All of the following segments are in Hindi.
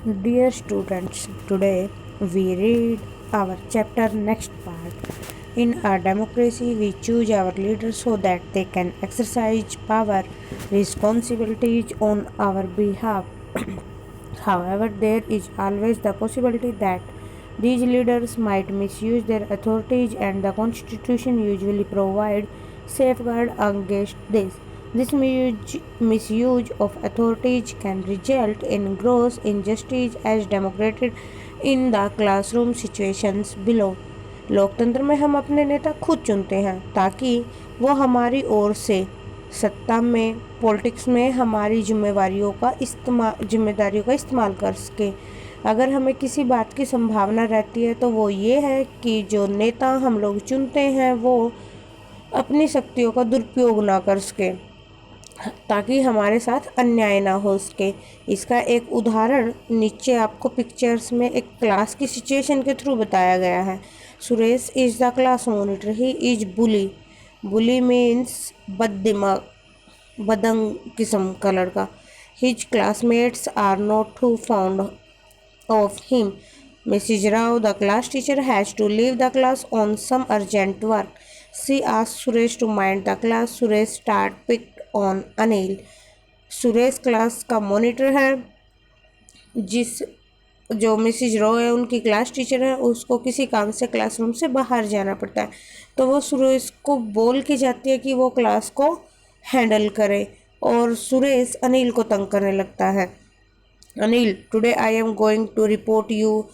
Dear students, today we read our chapter next part. In a democracy, we choose our leaders so that they can exercise power, responsibilities on our behalf. However, there is always the possibility that these leaders might misuse their authorities, and the Constitution usually provides safeguard against this. This misuse of authorities can result in gross injustice as demonstrated in the classroom situations below. लोकतंत्र में हम अपने नेता खुद चुनते हैं ताकि वो हमारी ओर से सत्ता में पॉलिटिक्स में हमारी जिम्मेदारियों का इस्तेमाल कर सके। अगर हमें किसी बात की संभावना रहती है तो वो ये है कि जो नेता हम लोग चुनते हैं वो अपनी शक्तियों का दुरुपयोग ना कर सके ताकि हमारे साथ अन्याय ना हो सके। इसका एक उदाहरण नीचे आपको पिक्चर्स में एक क्लास की सिचुएशन के थ्रू बताया गया है। Suresh is the class monitor, he is bully. Bully means बददिमाग, बदंग किस्म का लड़का। His classmates are not too fond of him. Mrs. Rao, the class teacher, has to leave the class on some urgent work. She asks Suresh to mind the class. Suresh start picked on Anil. Suresh class का मॉनिटर है, जिस जो मिसिज रॉ है उनकी क्लास टीचर है, उसको किसी काम से क्लासरूम से बाहर जाना पड़ता है तो वो सुरेश को बोल के जाती है कि वो क्लास को हैंडल करे और सुरेश अनिल को तंग करने लगता है। Anil, today I am going to report you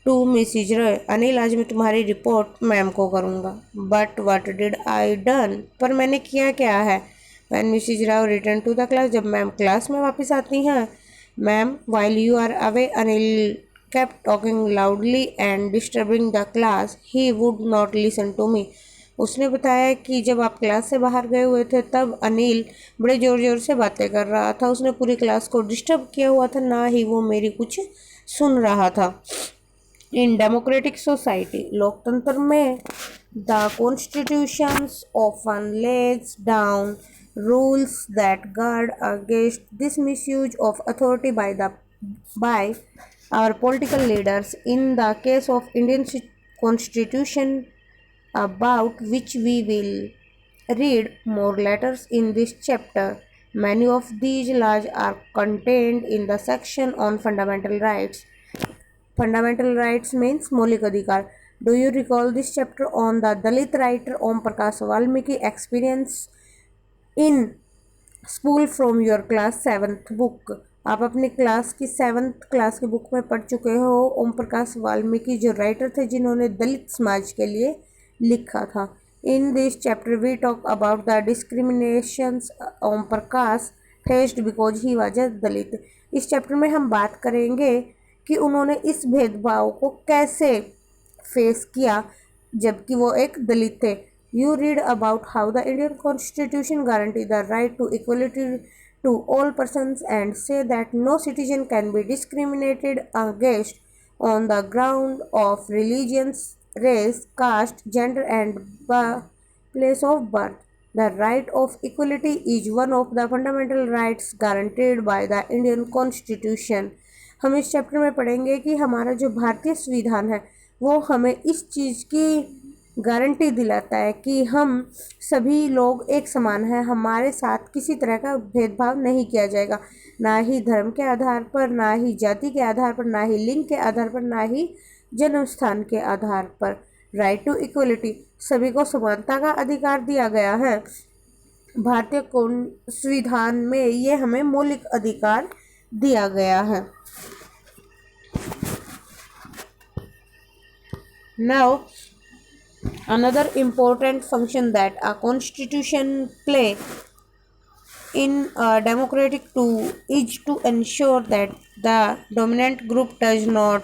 to Mrs Roy. Anil, आज मैं तुम्हारी रिपोर्ट मैम को करूँगा। But what did I done, पर मैंने किया क्या है। When Mrs Rao return to the class, जब मैम क्लास में वापस आती हैं। Ma'am, while you are away Anil kept talking loudly and disturbing the class. He would not listen to me. उसने बताया कि जब आप क्लास से बाहर गए हुए थे तब अनिल बड़े ज़ोर ज़ोर से बातें कर रहा था। उसने पूरी क्लास को डिस्टर्ब किया हुआ था, ना ही वो मेरी कुछ सुन रहा था। इन डेमोक्रेटिक सोसाइटी, लोकतंत्र में, the constitutions often lays down rules that guard against this misuse of authority by our political leaders. In the case of Indian Constitution, about which we will read more later in this chapter, many of these laws are contained in the section on fundamental rights. Fundamental rights means मौलिक अधिकार. Do you recall this chapter on the Dalit writer Om Prakash Valmiki experience in school from your class 7th book? आप अपनी क्लास की 7th क्लास की बुक में पढ़ चुके हो ओम प्रकाश वाल्मीकि जो राइटर थे जिन्होंने दलित समाज के लिए लिखा था। In this chapter we talk about the discriminations Om Prakash faced because he was a Dalit. इस चैप्टर में हम बात करेंगे कि उन्होंने इस भेदभाव को कैसे फेस किया जबकि वो एक दलित थे। You read about how the Indian Constitution guarantees the right to equality to all persons and say that no citizen can be discriminated against on the ground of religion, race, caste, gender and place of birth. The right of equality is one of the fundamental rights guaranteed by the Indian Constitution. हम इस चैप्टर में पढ़ेंगे कि हमारा जो भारतीय संविधान है वो हमें इस चीज़ की गारंटी दिलाता है कि हम सभी लोग एक समान हैं, हमारे साथ किसी तरह का भेदभाव नहीं किया जाएगा, ना ही धर्म के आधार पर, ना ही जाति के आधार पर, ना ही लिंग के आधार पर, ना ही जन्म स्थान के आधार पर। राइट टू इक्वलिटी, सभी को समानता का अधिकार दिया गया है। भारतीय संविधान में ये हमें मौलिक अधिकार दिया गया है। Now, another important function that a constitution play in a democratic is to ensure that the dominant group does not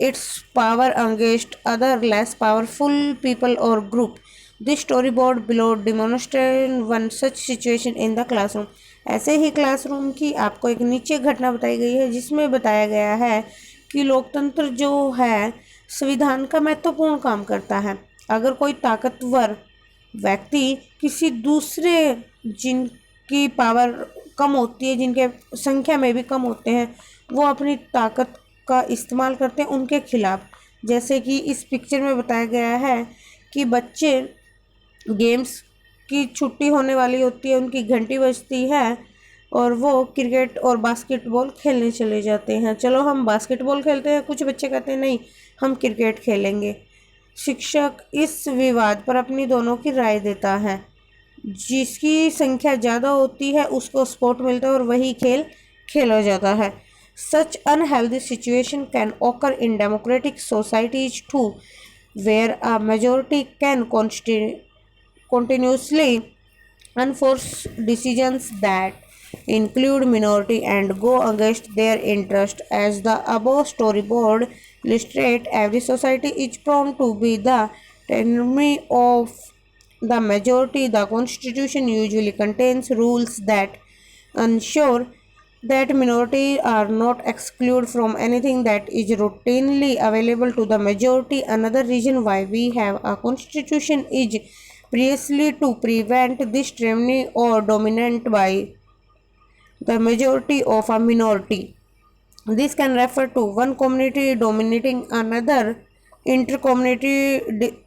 its power against other less powerful people or group. This storyboard below demonstrates one such situation in the classroom. ऐसे ही क्लासरूम की आपको एक नीचे घटना बताई गई है जिसमें बताया गया है कि लोकतंत्र जो है संविधान का महत्वपूर्ण काम करता है। अगर कोई ताकतवर व्यक्ति किसी दूसरे जिनकी पावर कम होती है, जिनके संख्या में भी कम होते हैं, वो अपनी ताकत का इस्तेमाल करते हैं उनके खिलाफ। जैसे कि इस पिक्चर में बताया गया है कि बच्चे गेम्स की छुट्टी होने वाली होती है, उनकी घंटी बजती है और वो क्रिकेट और बास्केटबॉल खेलने चले जाते हैं। चलो हम बास्केटबॉल खेलते हैं, कुछ बच्चे कहते हैं नहीं हम क्रिकेट खेलेंगे। शिक्षक इस विवाद पर अपनी दोनों की राय देता है। जिसकी संख्या ज़्यादा होती है उसको स्पोर्ट मिलता है और वही खेल खेला जाता है। Such unhealthy situation can occur in democratic societies too, where a majority can continuously enforce decisions that include minority and go against their interest. As the above storyboard illustrates, every society is prone to be the enemy of the majority. The Constitution usually contains rules that ensure that minorities are not excluded from anything that is routinely available to the majority. Another reason why we have a constitution is precisely to prevent this tyranny or dominant by the majority of a minority. This can refer to one community dominating another, intercommunity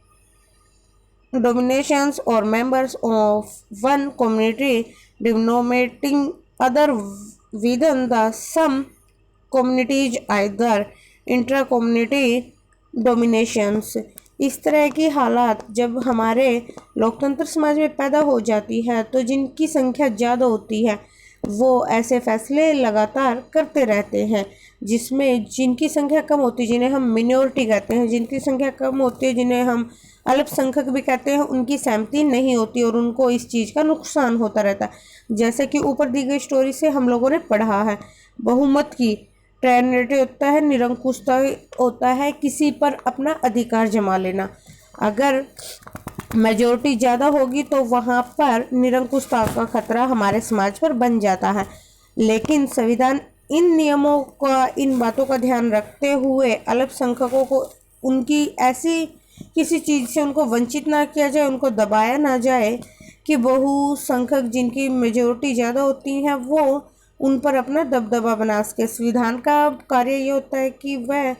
dominations, or members of one community dominating other within the some communities, either intra-community dominations. इस तरह की हालात जब हमारे लोकतंत्र समाज में पैदा हो जाती है तो जिनकी संख्या ज़्यादा होती है वो ऐसे फैसले लगातार करते रहते हैं, जिसमें जिनकी संख्या कम होती है, जिन्हें हम मिनॉरिटी कहते हैं, जिनकी संख्या कम होती है, जिन्हें हम अल्पसंख्यक भी कहते हैं, उनकी सहमति नहीं होती और उनको इस चीज़ का नुकसान होता रहता है। जैसे कि ऊपर दी गई स्टोरी से हम लोगों ने पढ़ा है, बहुमत की टायरेनिटी होता है, निरंकुशता होता है किसी पर अपना अधिकार जमा लेना। अगर मेजोरिटी ज़्यादा होगी तो वहाँ पर निरंकुशता का खतरा हमारे समाज पर बन जाता है। लेकिन संविधान इन नियमों का, इन बातों का ध्यान रखते हुए अल्पसंख्यकों को उनकी ऐसी किसी चीज़ से उनको वंचित ना किया जाए, उनको दबाया ना जाए कि बहुसंख्यक जिनकी मेजोरिटी ज़्यादा होती हैं वो उन पर अपना दबदबा बना सके। संविधान का कार्य ये होता है कि वह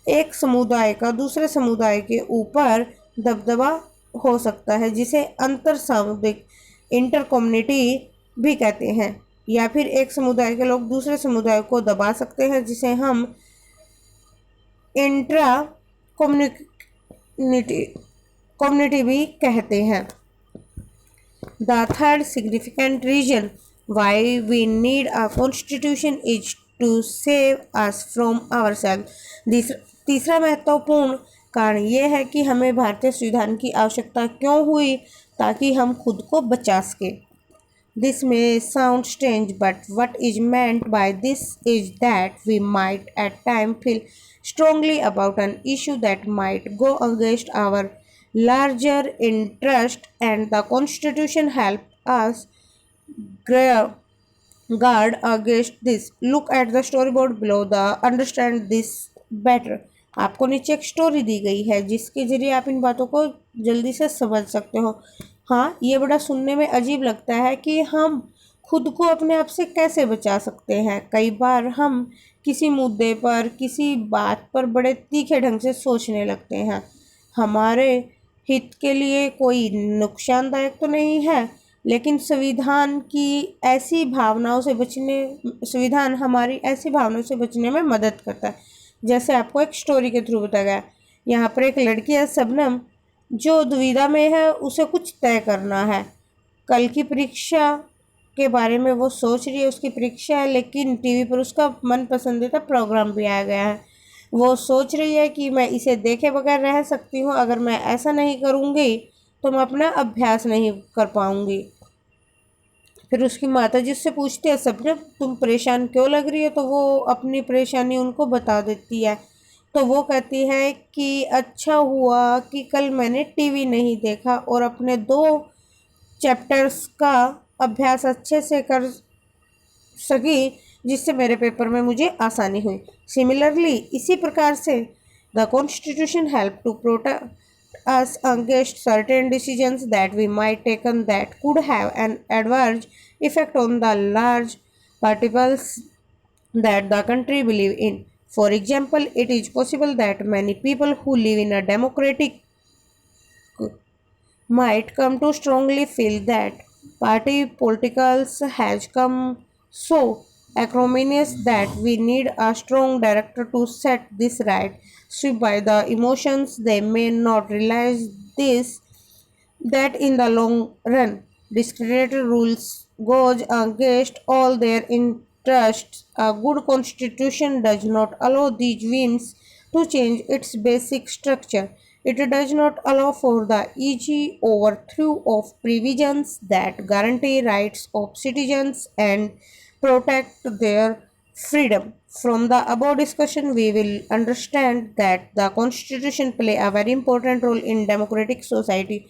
एक समुदाय का दूसरे समुदाय के ऊपर दबदबा हो सकता है, जिसे अंतर सामुदायिक इंटर कम्युनिटी भी कहते हैं, या फिर एक समुदाय के लोग दूसरे समुदाय को दबा सकते हैं, जिसे हम इंट्रा कम्युनिटी भी कहते हैं। The third significant reason why we need a constitution is to save us from ourselves. तीसरा महत्वपूर्ण कारण यह है कि हमें भारतीय संविधान की आवश्यकता क्यों हुई, ताकि हम खुद को बचा सके। This may sound strange, but what is meant by this is that we might at times feel strongly about an issue that might go against our larger interest, and the Constitution helps us guard against this. Look at the storyboard below to understand this better. आपको नीचे एक स्टोरी दी गई है जिसके जरिए आप इन बातों को जल्दी से समझ सकते हो। हाँ, ये बड़ा सुनने में अजीब लगता है कि हम खुद को अपने आप से कैसे बचा सकते हैं। कई बार हम किसी मुद्दे पर, किसी बात पर बड़े तीखे ढंग से सोचने लगते हैं। हमारे हित के लिए कोई नुकसानदायक तो नहीं है, लेकिन संविधान हमारी ऐसी भावनाओं से बचने में मदद करता है। जैसे आपको एक स्टोरी के थ्रू बताया गया, यहाँ पर एक लड़की है शबनम, जो दुविधा में है, उसे कुछ तय करना है। कल की परीक्षा के बारे में वो सोच रही है, उसकी परीक्षा है, लेकिन टीवी पर उसका मन पसंदीदा प्रोग्राम भी आया गया है। वो सोच रही है कि मैं इसे देखे बगैर रह सकती हूँ, अगर मैं ऐसा नहीं करूँगी तो मैं अपना अभ्यास नहीं कर पाऊँगी। फिर उसकी माता जी उससे पूछती है, शबनम तुम परेशान क्यों लग रही है? तो वो अपनी परेशानी उनको बता देती है। तो वो कहती है कि अच्छा हुआ कि कल मैंने टीवी नहीं देखा और अपने 2 चैप्टर्स का अभ्यास अच्छे से कर सकी, जिससे मेरे पेपर में मुझे आसानी हुई। सिमिलरली, इसी प्रकार से the constitution help to protect us against certain decisions that we might taken that could have an adverse effect on the large particles that the country believe in. For example, it is possible that many people who live in a democratic might come to strongly feel that party politicals has come so acrimonious that we need a strong director to set this right. Swept by the emotions, they may not realize this that in the long run, discriminatory rules goes against all their interests. A good constitution does not allow these whims to change its basic structure. It does not allow for the easy overthrow of provisions that guarantee rights of citizens and protect their freedom. From the above discussion, we will understand that the constitution play a very important role in democratic society.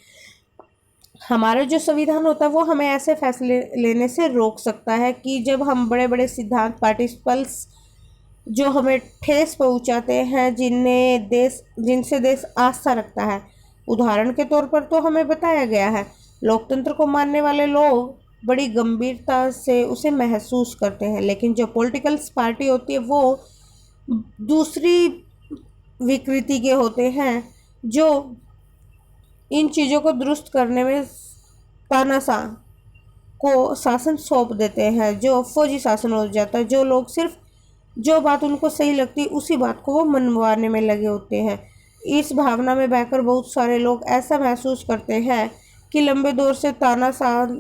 हमारा जो संविधान होता है वो हमें ऐसे फैसले लेने से रोक सकता है कि जब हम बड़े बड़े सिद्धांत पार्टिसिपल्स जो हमें ठेस पहुंचाते हैं जिनसे देश आस्था रखता है। उदाहरण के तौर पर तो हमें बताया गया है लोकतंत्र को मानने वाले लोग बड़ी गंभीरता से उसे महसूस करते हैं, लेकिन जो पॉलिटिकल्स पार्टी होती है वो दूसरी विकृति के होते हैं जो इन चीज़ों को दुरुस्त करने में तानाशाह को शासन सौंप देते हैं, जो फौजी शासन हो जाता है। जो लोग सिर्फ जो बात उनको सही लगती है उसी बात को वो मनवाने में लगे होते हैं। इस भावना में बहकर बहुत सारे लोग ऐसा महसूस करते हैं कि लंबे दौर से तानाशाह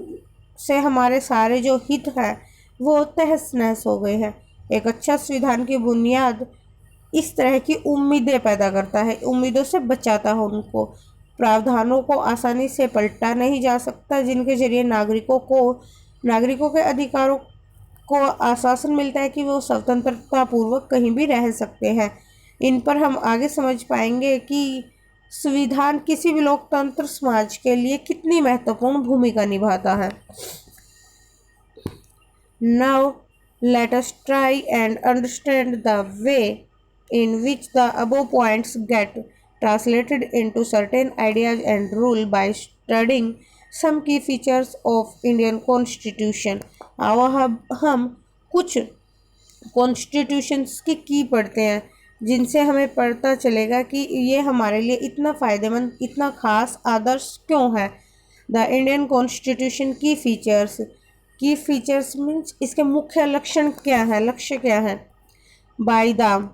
से हमारे सारे जो हित हैं वो तहस नहस हो गए हैं। एक अच्छा संविधान की बुनियाद इस तरह की उम्मीदें पैदा करता है, उम्मीदों से बचाता है उनको। प्रावधानों को आसानी से पलटा नहीं जा सकता जिनके जरिए नागरिकों के अधिकारों को आश्वासन मिलता है कि वो स्वतंत्रता पूर्वक कहीं भी रह सकते हैं। इन पर हम आगे समझ पाएंगे कि संविधान किसी भी लोकतंत्र समाज के लिए कितनी महत्वपूर्ण भूमिका निभाता है। Now let us try and understand the way in which the above points get translated into certain ideas and rule by studying some key features of Indian Constitution. अब हम कुछ कॉन्स्टिट्यूशंस की पढ़ते हैं जिनसे हमें पता चलेगा कि ये हमारे लिए इतना फ़ायदेमंद, इतना ख़ास आदर्श क्यों है। द इंडियन कॉन्स्टिट्यूशन की फीचर्स मीन्स इसके मुख्य लक्ष्य क्या है। By the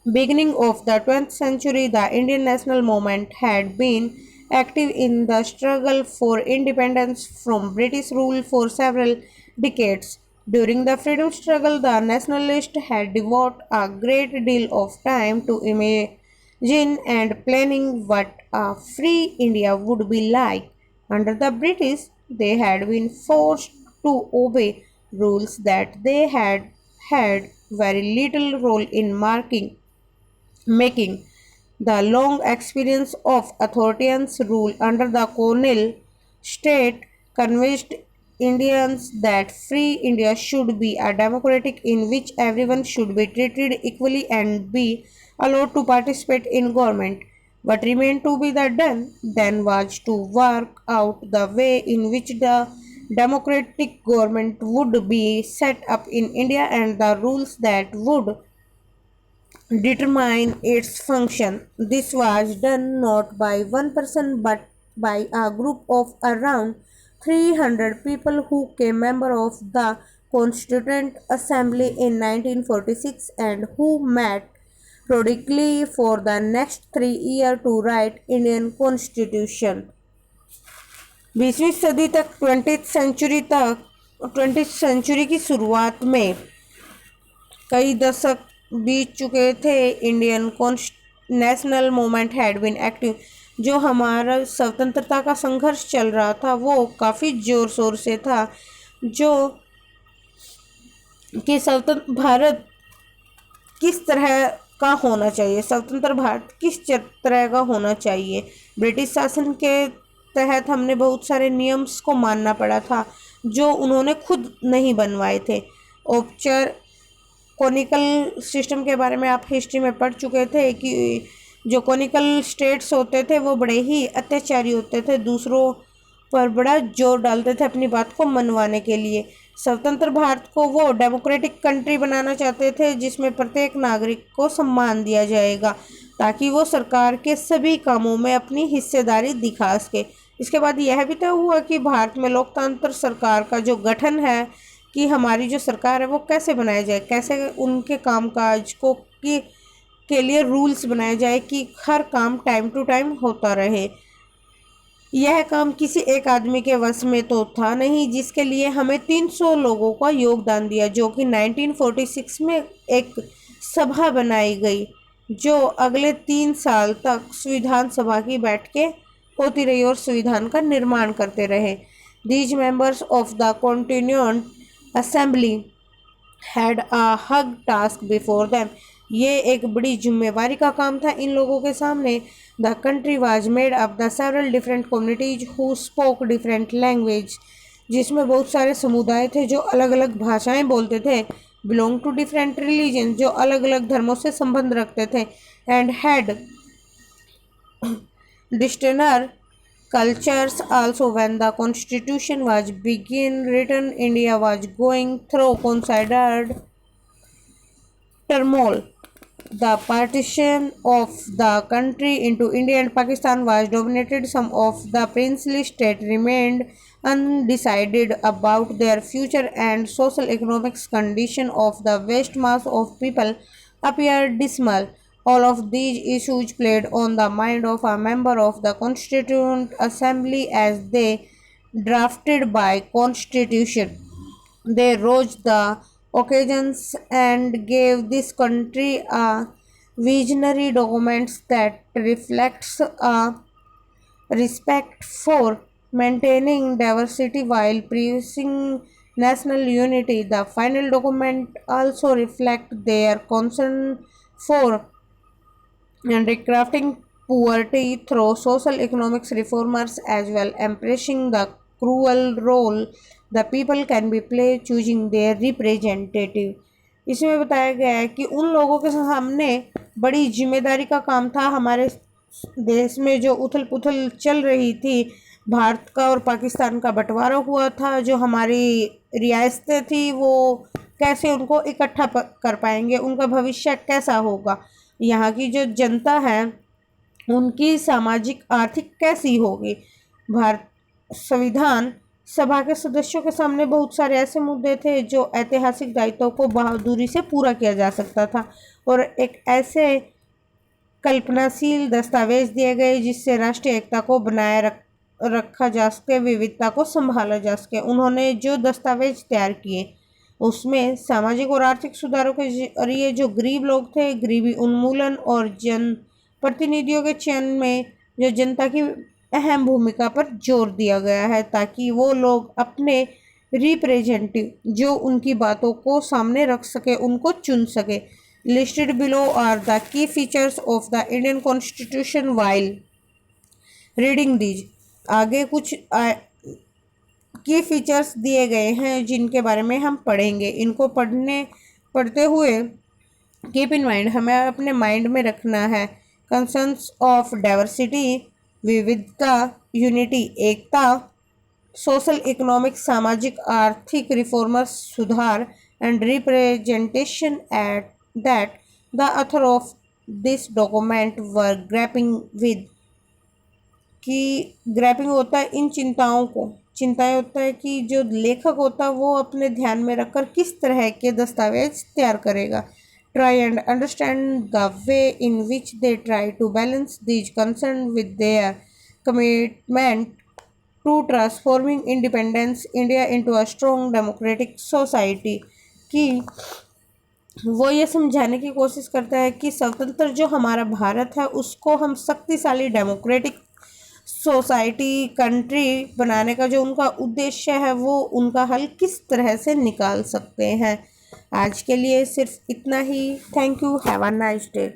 beginning of the 20th century, the Indian national movement had been active in the struggle for independence from British rule for several decades. During the freedom struggle, the nationalists had devoted a great deal of time to imagine and planning what a free India would be like. Under the British, they had been forced to obey rules that they had had very little role in making. The long experience of authoritarian rule under the colonial state convinced Indians that free India should be a democratic in which everyone should be treated equally and be allowed to participate in government. What remained to be done then was to work out the way in which the democratic government would be set up in India and the rules that would determine its function. This was done not by one person but by a group of around 300 people who came member of the Constituent Assembly in 1946 and who met prodigally for the next 3 years to write Indian Constitution. 20वीं सदी तक 20th सेंचुरी की शुरुआत में कई दशक बीत चुके थे। Indian national movement had been active. जो हमारा स्वतंत्रता का संघर्ष चल रहा था वो काफ़ी ज़ोर शोर से था, जो कि स्वतंत्र भारत किस तरह का होना चाहिए, स्वतंत्र भारत किस तरह का होना चाहिए। ब्रिटिश शासन के तहत हमने बहुत सारे नियम्स को मानना पड़ा था जो उन्होंने खुद नहीं बनवाए थे। कॉनिकल सिस्टम के बारे में आप हिस्ट्री में पढ़ चुके थे कि जो कॉनिकल स्टेट्स होते थे वो बड़े ही अत्याचारी होते थे, दूसरों पर बड़ा जोर डालते थे अपनी बात को मनवाने के लिए। स्वतंत्र भारत को वो डेमोक्रेटिक कंट्री बनाना चाहते थे जिसमें प्रत्येक नागरिक को सम्मान दिया जाएगा ताकि वो सरकार के सभी कामों में अपनी हिस्सेदारी दिखा सके। इसके बाद यह भी तय हुआ कि भारत में लोकतंत्र सरकार का जो गठन है कि हमारी जो सरकार है वो कैसे बनाया जाए, कैसे उनके कामकाज को के लिए रूल्स बनाए जाए कि हर काम टाइम टू टाइम होता रहे। यह काम किसी एक आदमी के वश में तो था नहीं, जिसके लिए हमें 300 लोगों का योगदान दिया, जो कि 1946 में एक सभा बनाई गई जो अगले 3 साल तक संविधान सभा की बैठकें होती रही और संविधान का निर्माण करते रहे। These members of the constituent assembly had a hug task before them. ये एक बड़ी जिम्मेवारी का काम था इन लोगों के सामने। The country was made up the several different communities who spoke different language, जिसमें बहुत सारे समुदाय थे जो अलग अलग भाषाएं बोलते थे। बिलोंग टू डिफरेंट रिलीजन, जो अलग अलग धर्मों से संबंध रखते थे। And had distinct cultures also. When the constitution was being written, India was going through considered turmoil. The partition of the country into India and Pakistan was dominated. Some of the princely states remained undecided about their future, and social economic condition of the vast mass of people appeared dismal. All of these issues played on the mind of a member of the Constituent Assembly as they drafted by Constitution. They rose the occasions and gave this country a visionary document that reflects a respect for maintaining diversity while preserving national unity. The final document also reflects their concern for and recrafting poverty through social economics reformers as well, embracing the cruel role the people can be play choosing their representative. इसमें बताया गया है कि उन लोगों के सामने बड़ी जिम्मेदारी का काम था। हमारे देश में जो उथल पुथल चल रही थी, भारत का और पाकिस्तान का बंटवारा हुआ था, जो हमारी रियासतें थी वो कैसे उनको इकट्ठा कर पाएंगे, उनका भविष्य कैसा होगा, यहाँ की जो जनता है उनकी सामाजिक आर्थिक कैसी होगी। भारत संविधान सभा के सदस्यों के सामने बहुत सारे ऐसे मुद्दे थे जो ऐतिहासिक दायित्वों को बहादुरी से पूरा किया जा सकता था और एक ऐसे कल्पनाशील दस्तावेज दिए गए जिससे राष्ट्रीय एकता को बनाए रखा जा सके, विविधता को संभाला जा सके। उन्होंने जो दस्तावेज तैयार किए उसमें सामाजिक और आर्थिक सुधारों के जरिए जो गरीब लोग थे, गरीबी उन्मूलन और जन प्रतिनिधियों के चयन में जो जनता की अहम भूमिका पर जोर दिया गया है ताकि वो लोग अपने रिप्रेजेंटेटिव जो उनकी बातों को सामने रख सके, उनको चुन सके। Listed below are the key features of the Indian constitution while reading these. आगे कुछ की फीचर्स दिए गए हैं जिनके बारे में हम पढ़ेंगे। इनको पढ़ते हुए कीप इन माइंड, हमें अपने माइंड में रखना है कंसर्न्स ऑफ डाइवर्सिटी, विविधता, यूनिटी, एकता, सोशल इकोनॉमिक सामाजिक आर्थिक रिफॉर्मर्स सुधार and representation at that the author of this document were grappling with. कि ग्रैपिंग होता है इन चिंताएं होता है कि जो लेखक होता है वो अपने ध्यान में रखकर किस तरह के दस्तावेज तैयार करेगा। Try and understand the way in which they try to balance these concern with their commitment to transforming independence India into a strong democratic society. कि वो ये समझाने की कोशिश करता है कि स्वतंत्र जो हमारा भारत है उसको हम शक्तिशाली डेमोक्रेटिक सोसाइटी कंट्री बनाने का जो उनका उद्देश्य है वो उनका हल किस तरह से निकाल सकते हैं। आज के लिए सिर्फ इतना ही। Thank you, have a nice day.